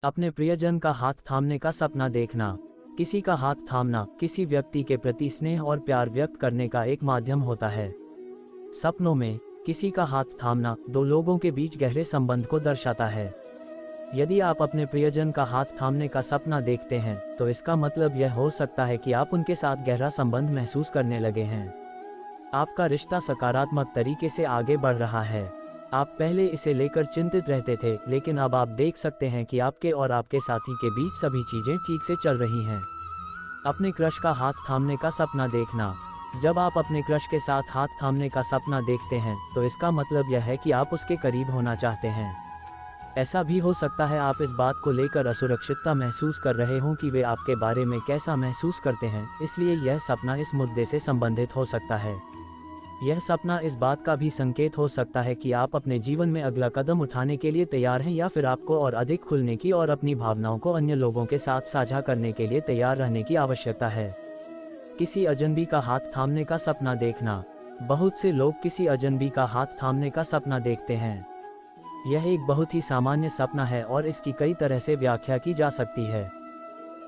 अपने प्रियजन का हाथ थामने का सपना देखना। किसी का हाथ थामना किसी व्यक्ति के प्रति स्नेह और प्यार व्यक्त करने का एक माध्यम होता है। सपनों में किसी का हाथ थामना दो लोगों के बीच गहरे संबंध को दर्शाता है। यदि आप अपने प्रियजन का हाथ थामने का सपना देखते हैं तो इसका मतलब यह हो सकता है कि आप उनके साथ गहरा संबंध महसूस करने लगे हैं। आपका रिश्ता सकारात्मक तरीके से आगे बढ़ रहा है। आप पहले इसे लेकर चिंतित रहते थे, लेकिन अब आप देख सकते हैं कि आपके और आपके साथी के बीच सभी चीजें ठीक से चल रही हैं। अपने क्रश का हाथ थामने का सपना देखना। जब आप अपने क्रश के साथ हाथ थामने का सपना देखते हैं तो इसका मतलब यह है कि आप उसके करीब होना चाहते हैं। ऐसा भी हो सकता है आप इस बात को लेकर असुरक्षितता महसूस कर रहे हों कि वे आपके बारे में कैसा महसूस करते हैं, इसलिए यह सपना इस मुद्दे से संबंधित हो सकता है। यह सपना इस बात का भी संकेत हो सकता है कि आप अपने जीवन में अगला कदम उठाने के लिए तैयार हैं, या फिर आपको और अधिक खुलने की और अपनी भावनाओं को अन्य लोगों के साथ साझा करने के लिए तैयार रहने की आवश्यकता है। किसी अजनबी का हाथ थामने का सपना देखना। बहुत से लोग किसी अजनबी का हाथ थामने का सपना देखते हैं। यह एक बहुत ही सामान्य सपना है और इसकी कई तरह से व्याख्या की जा सकती है।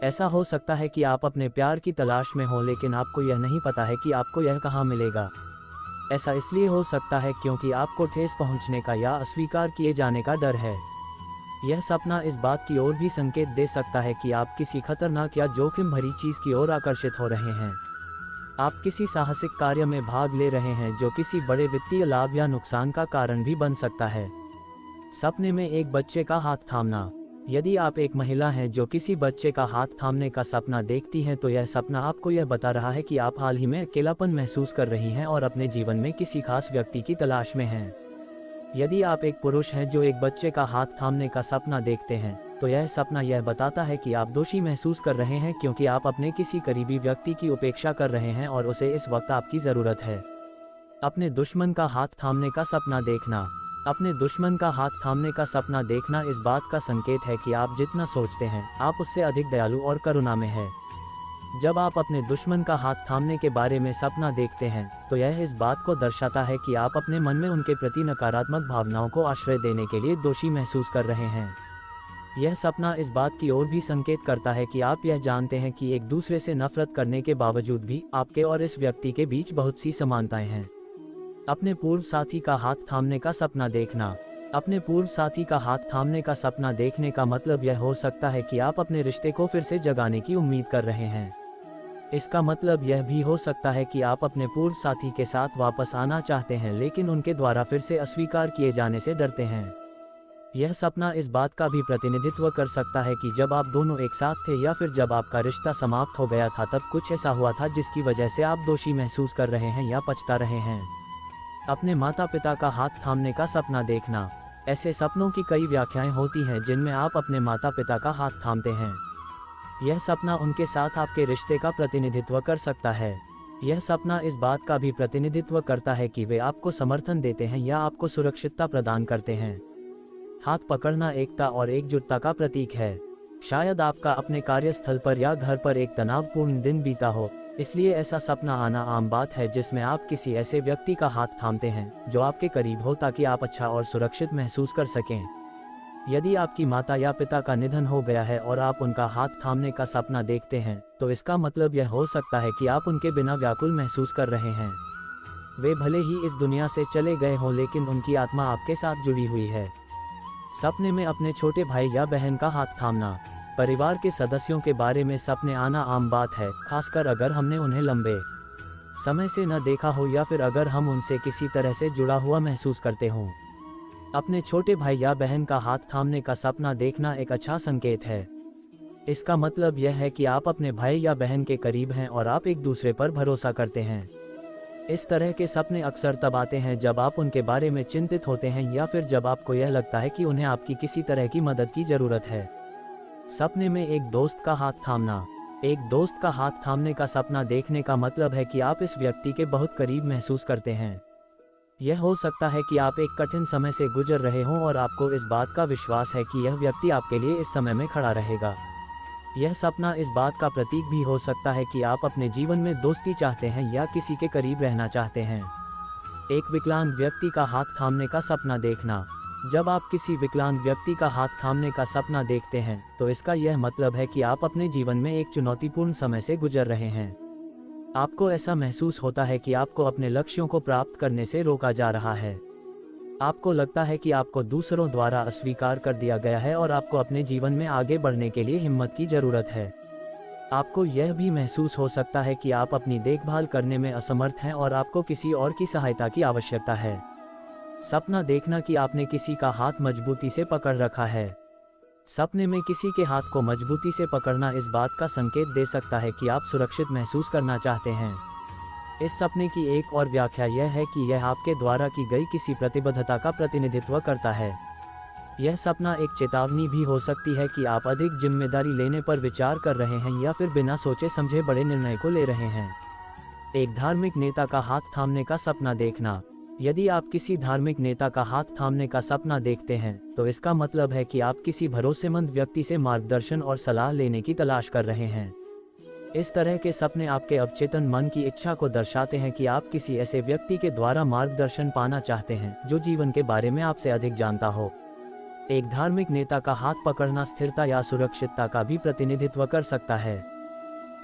ऐसा हो सकता है कि आप अपने प्यार की तलाश में हों, लेकिन आपको यह नहीं पता है कि आपको यह कहाँ मिलेगा। ऐसा इसलिए हो सकता है क्योंकि आपको ठेस पहुंचने का या अस्वीकार किए जाने का डर है। यह सपना इस बात की ओर भी संकेत दे सकता है कि आप किसी खतरनाक या जोखिम भरी चीज की ओर आकर्षित हो रहे हैं। आप किसी साहसिक कार्य में भाग ले रहे हैं जो किसी बड़े वित्तीय लाभ या नुकसान का कारण भी बन सकता है। सपने में एक बच्चे का हाथ थामना। यदि आप एक महिला हैं जो किसी बच्चे का हाथ थामने का सपना देखती हैं तो यह सपना आपको यह बता रहा है कि आप हाल ही में अकेलापन महसूस कर रही हैं और अपने जीवन में किसी खास व्यक्ति की तलाश में हैं। यदि आप एक पुरुष हैं जो एक बच्चे का हाथ थामने का सपना देखते हैं तो यह सपना यह बताता है कि आप दोषी महसूस कर रहे हैं क्योंकि आप अपने किसी करीबी व्यक्ति की उपेक्षा कर रहे हैं और उसे इस वक्त आपकी ज़रूरत है। अपने दुश्मन का हाथ थामने का सपना देखना। अपने दुश्मन का हाथ थामने का सपना देखना इस बात का संकेत है कि आप जितना सोचते हैं आप उससे अधिक दयालु और करुणा में हैं। जब आप अपने दुश्मन का हाथ थामने के बारे में सपना देखते हैं तो यह इस बात को दर्शाता है कि आप अपने मन में उनके प्रति नकारात्मक भावनाओं को आश्रय देने के लिए दोषी महसूस कर रहे हैं। यह सपना इस बात की ओर भी संकेत करता है कि आप यह जानते हैं कि एक दूसरे से नफरत करने के बावजूद भी आपके और इस व्यक्ति के बीच बहुत सी समानताएं हैं। अपने पूर्व साथी का हाथ थामने का सपना देखना। अपने पूर्व साथी का हाथ थामने का सपना देखने का मतलब यह हो सकता है कि आप अपने रिश्ते को फिर से जगाने की उम्मीद कर रहे हैं। इसका मतलब यह भी हो सकता है कि आप अपने पूर्व साथी के साथ वापस आना चाहते हैं, लेकिन उनके द्वारा फिर से अस्वीकार किए जाने से डरते हैं। यह सपना इस बात का भी प्रतिनिधित्व कर सकता है कि जब आप दोनों एक साथ थे या फिर जब आपका रिश्ता समाप्त हो गया था तब कुछ ऐसा हुआ था जिसकी वजह से आप दोषी महसूस कर रहे हैं या पछता रहे हैं। अपने माता पिता का हाथ थामने का सपना देखना। ऐसे सपनों की कई व्याख्याएं होती हैं जिनमें आप अपने माता पिता का हाथ थामते हैं। यह सपना उनके साथ आपके रिश्ते का प्रतिनिधित्व कर सकता है। यह सपना इस बात का भी प्रतिनिधित्व करता है कि वे आपको समर्थन देते हैं या आपको सुरक्षितता प्रदान करते हैं। हाथ पकड़ना एकता और एकजुटता का प्रतीक है। शायद आपका अपने कार्यस्थल पर या घर पर एक तनावपूर्ण दिन बीता हो, इसलिए ऐसा सपना आना आम बात है जिसमें आप किसी ऐसे व्यक्ति का हाथ थामते हैं जो आपके करीब हो ताकि आप अच्छा और सुरक्षित महसूस कर सकें। यदि आपकी माता या पिता का निधन हो गया है और आप उनका हाथ थामने का सपना देखते हैं तो इसका मतलब यह हो सकता है कि आप उनके बिना व्याकुल महसूस कर रहे हैं। वे भले ही इस दुनिया से चले गए हों, लेकिन उनकी आत्मा आपके साथ जुड़ी हुई है। सपने में अपने छोटे भाई या बहन का हाथ थामना। परिवार के सदस्यों के बारे में सपने आना आम बात है, खासकर अगर हमने उन्हें लंबे समय से न देखा हो या फिर अगर हम उनसे किसी तरह से जुड़ा हुआ महसूस करते हों। अपने छोटे भाई या बहन का हाथ थामने का सपना देखना एक अच्छा संकेत है। इसका मतलब यह है कि आप अपने भाई या बहन के करीब हैं और आप एक दूसरे पर भरोसा करते हैं। इस तरह के सपने अक्सर तब आते हैं जब आप उनके बारे में चिंतित होते हैं या फिर जब आपको यह लगता है कि उन्हें आपकी किसी तरह की मदद की जरूरत है। सपने में एक दोस्त का हाथ थामना। एक दोस्त का हाथ थामने का सपना देखने का मतलब है कि आप इस व्यक्ति के बहुत करीब महसूस करते हैं। यह हो सकता है कि आप एक कठिन समय से गुजर रहे हों और आपको इस बात का विश्वास है कि यह व्यक्ति आपके लिए इस समय में खड़ा रहेगा। यह सपना इस बात का प्रतीक भी हो सकता है कि आप अपने जीवन में दोस्ती चाहते हैं या किसी के करीब रहना चाहते हैं। एक विकलांग व्यक्ति का हाथ थामने का सपना देखना। जब आप किसी विकलांग व्यक्ति का हाथ थामने का सपना देखते हैं तो इसका यह मतलब है कि आप अपने जीवन में एक चुनौतीपूर्ण समय से गुजर रहे हैं। आपको ऐसा महसूस होता है कि आपको अपने लक्ष्यों को प्राप्त करने से रोका जा रहा है। आपको लगता है कि आपको दूसरों द्वारा अस्वीकार कर दिया गया है और आपको अपने जीवन में आगे बढ़ने के लिए हिम्मत की जरूरत है। आपको यह भी महसूस हो सकता है कि आप अपनी देखभाल करने में असमर्थ हैं और आपको किसी और की सहायता की आवश्यकता है। सपना देखना कि आपने किसी का हाथ मजबूती से पकड़ रखा है। सपने में किसी के हाथ को मजबूती से पकड़ना इस बात का संकेत दे सकता है कि आप सुरक्षित महसूस करना चाहते हैं। इस सपने की एक और व्याख्या यह है कि यह आपके द्वारा की गई किसी प्रतिबद्धता का प्रतिनिधित्व करता है। यह सपना एक चेतावनी भी हो सकती है कि आप अधिक जिम्मेदारी लेने पर विचार कर रहे हैं या फिर बिना सोचे समझे बड़े निर्णय को ले रहे हैं। एक धार्मिक नेता का हाथ थामने का सपना देखना। यदि आप किसी धार्मिक नेता का हाथ थामने का सपना देखते हैं तो इसका मतलब है कि आप किसी भरोसेमंद व्यक्ति से मार्गदर्शन और सलाह लेने की तलाश कर रहे हैं। इस तरह के सपने आपके अवचेतन मन की इच्छा को दर्शाते हैं कि आप किसी ऐसे व्यक्ति के द्वारा मार्गदर्शन पाना चाहते हैं जो जीवन के बारे में आपसे अधिक जानता हो। एक धार्मिक नेता का हाथ पकड़ना स्थिरता या सुरक्षितता का भी प्रतिनिधित्व कर सकता है।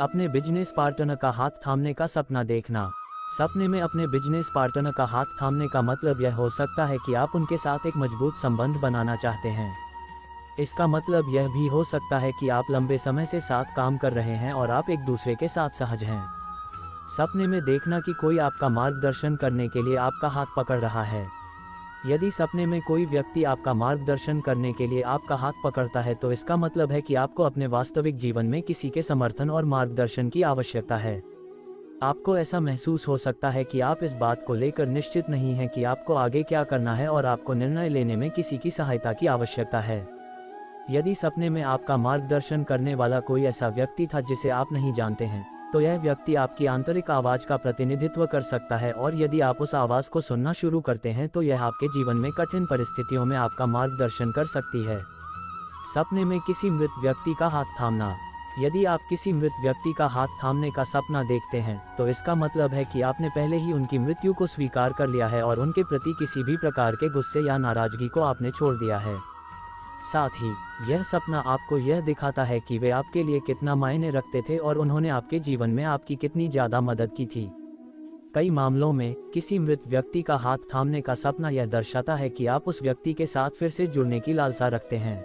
अपने बिजनेस पार्टनर का हाथ थामने का सपना देखना। सपने में अपने बिजनेस पार्टनर का हाथ थामने का मतलब यह हो सकता है कि आप उनके साथ एक मजबूत संबंध बनाना चाहते हैं। इसका मतलब यह भी हो सकता है कि आप लंबे समय से साथ काम कर रहे हैं और आप एक दूसरे के साथ सहज हैं। सपने में देखना कि कोई आपका मार्गदर्शन करने के लिए आपका हाथ पकड़ रहा है। यदि सपने में कोई व्यक्ति आपका मार्गदर्शन करने के लिए आपका हाथ पकड़ता है तो इसका मतलब है कि आपको अपने वास्तविक जीवन में किसी के समर्थन और मार्गदर्शन की आवश्यकता है। आपको ऐसा महसूस हो सकता है कि आप इस बात को लेकर निश्चित नहीं हैं कि आपको आगे क्या करना है और आपको निर्णय लेने में किसी की सहायता की आवश्यकता है। यदि सपने में आपका मार्गदर्शन करने वाला कोई ऐसा व्यक्ति था जिसे आप नहीं जानते हैं तो यह व्यक्ति आपकी आंतरिक आवाज़ का प्रतिनिधित्व कर सकता है और यदि आप उस आवाज़ को सुनना शुरू करते हैं तो यह आपके जीवन में कठिन परिस्थितियों में आपका मार्गदर्शन कर सकती है। सपने में किसी मृत व्यक्ति का हाथ थामना। यदि आप किसी मृत व्यक्ति का हाथ थामने का सपना देखते हैं तो इसका मतलब है कि आपने पहले ही उनकी मृत्यु को स्वीकार कर लिया है और उनके प्रति किसी भी प्रकार के गुस्से या नाराजगी को आपने छोड़ दिया है। साथ ही यह सपना आपको यह दिखाता है कि वे आपके लिए कितना मायने रखते थे और उन्होंने आपके जीवन में आपकी कितनी ज़्यादा मदद की थी। कई मामलों में किसी मृत व्यक्ति का हाथ थामने का सपना यह दर्शाता है कि आप उस व्यक्ति के साथ फिर से जुड़ने की लालसा रखते हैं।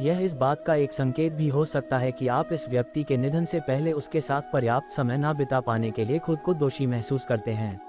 यह इस बात का एक संकेत भी हो सकता है कि आप इस व्यक्ति के निधन से पहले उसके साथ पर्याप्त समय न बिता पाने के लिए खुद को दोषी महसूस करते हैं।